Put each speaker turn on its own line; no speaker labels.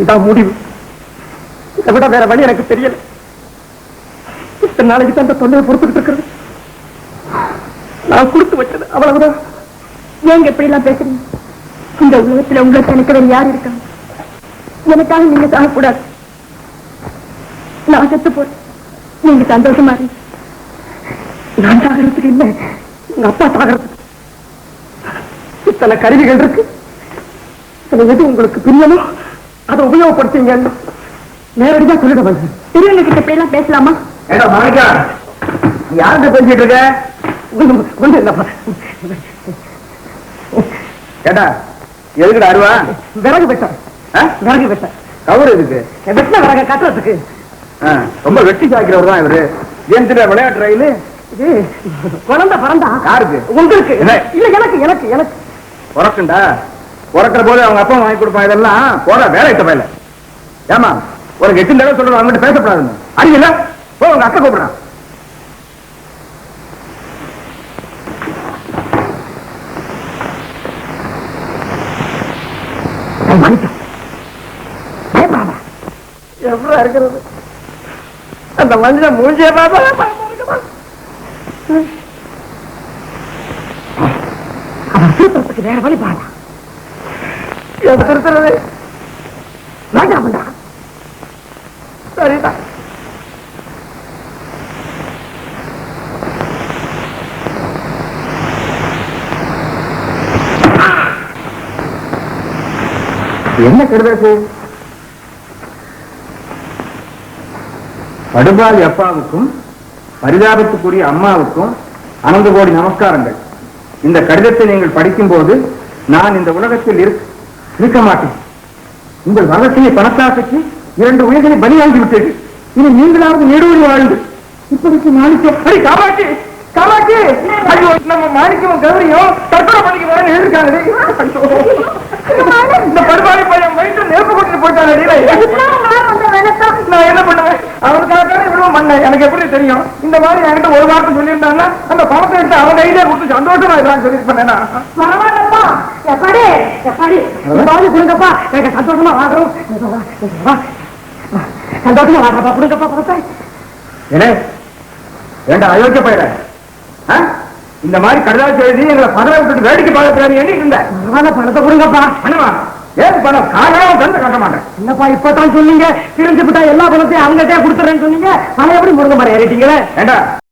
இதான் முடிவு. இதை விட வேற வழி எனக்கு தெரியல. இத்தனை நாளைக்கு தான் அந்த தொல்லையை பொறுத்துக்கிட்டு இருக்கிறது. நான் கொடுத்து வச்சது அவ்வளவுதான்.
ஏங்க எப்படி எல்லாம் பேசுறீங்க? இந்த உலகத்துல உங்களுக்கு எனக்கு வேற யார் இருக்காங்க? எனக்காக நீங்க சாகக்கூடாது. நான் செத்து போறேன், நீங்க சந்தோஷமா இருங்க.
நான் சாகிறதுக்கு இல்லை, எங்க அப்பா சாகிறதுக்கு. இத்தனை கருவிகள் இருக்கு. எது உங்களுக்கு பிரியமோ அதை உபயோகப்படுத்தீங்க. நேரடியா சொல்லிட வந்து
பெரியவங்க கிட்ட போய் எல்லாம் பேசலாமா?
யார்கிட்ட பேசிட்டு இருக்க?
கேட்டா எதுக்குடா அருவா?
விறகு வெட்ட. விறகு வெட்ட
கவர் எதுக்கு?
வெட்டின விறக கட்டுறதுக்கு.
ரொம்ப வெட்டி சாய்க்கிறவர் தான் இவரு. ஏன் விளையாட்டு ரயில்
இது குழந்தை பிறந்தா
யாருக்கு?
உங்களுக்கு இல்ல, எனக்கு எனக்கு எனக்கு
பிறக்குண்டா. பிறக்கிற போது அவங்க அப்பா வாங்கி கொடுப்பான். இதெல்லாம் போற வேலை பயில. ஏமா ஒரு 8 தடவை சொல்றது அவங்ககிட்ட பேசப்படாதுன்னு அறியல. போ உங்க அக்கா கூப்பிடுறான்.
எவ்வளவு இருக்கிறது அந்த மனுஷன் மூஞ்சிய பார்த்தா அவன் திருத்தத்துக்கு வேற வழி பாடா. திருத்துறது வேண்டாம்டா. சரிதான்.
என்ன கெடுதல்? படுபாவி அப்பாவுக்கும் பரிதாபத்துக்குரிய அம்மாவுக்கும் அனந்த கோடி நமஸ்காரங்கள். இந்த கடிதத்தை நீங்கள் படிக்கும் போது நான் இந்த உலகத்தில் இருக்க மாட்டேன். உங்கள் வளர்ச்சியை பணத்தாசைக்கு 2 உயிர்களை பலி வாங்கி விட்டது. இனி நீங்களாவது நெடுவழி வாழ்ந்து இப்படிக்கு மாணிக்கம் காமாட்சி காமாட்சி ஐயோ நம்ம மாணிக்கமும் கௌரியும் தற்கொலை பண்ணிக்க போறேன்னு எழுதிருக்காங்க. இந்த படுபாவி பையன் வயிற்று நெருப்பு கொண்டு போயிட்டாங்க. நான் என்ன பண்ணுவேன்? அவனுக்காக இவ்வளவு பண்ணேன். எனக்கு எப்படி தெரியும்? இந்த மாதிரி என்கிட்ட ஒரு வார்த்தை சொல்லியிருந்தாங்கன்னா அந்த பணத்தை எடுத்து அவன் கையிலே கொடுத்து சந்தோஷமா இருக்கான்னு சொல்லியிருப்பேன்.
பரவாயில்லப்பா, எப்படி எப்படி கொடுங்கப்பா, எனக்கு சந்தோஷமா வாங்குறோம். சந்தோஷமா வாங்கப்பா, கொடுங்கப்பா பணத்தை.
ஏனே ஏண்டா அயோக்கிய பயிர, இந்த மாதிரி கடிதாசி எழுதி எங்களை பதவி விட்டு வேடிக்கை பார்க்க எண்ணிட்டு இருந்தேன்.
பணத்தை கொடுங்கப்பா.
பண்ணுவா ஏன் பணம் காரணம் தந்து கட்ட மாட்டேன்.
என்னப்பா இப்பதான் சொன்னீங்க, திரிஞ்சு விட்டா எல்லா பணத்தையும் அவங்ககிட்டே கொடுத்துறேன்னு சொன்னீங்க. பணம் எப்படி முருங்க மாதிரி ஏறிட்டீங்களே?
ஏண்டா